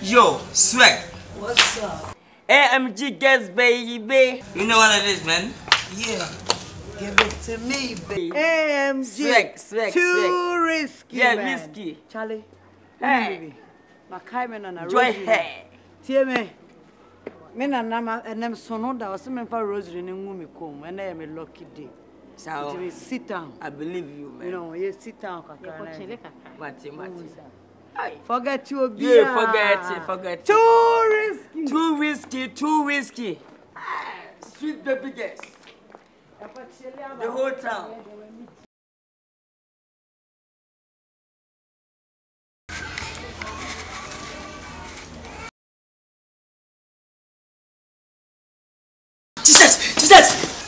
Yo, Swag. What's up? AMG gas, baby. You know what it is, man? Yeah. Give it to me, baby. AMG. Swag. Too risky, Yeah, man. risky. Charlie. Hey. Makai me na Joy rosary. hair. Tie me. Me na nama enem sono da o se me fa rosary ne ngu me kom. E na me lucky day. So, To sit down. I believe you, man. You know, you sit down kakana. Mati. Forget you be. Yeah, forget it. Too risky. Too risky. Sweet baby girls. The whole town. Jesus! Jesus!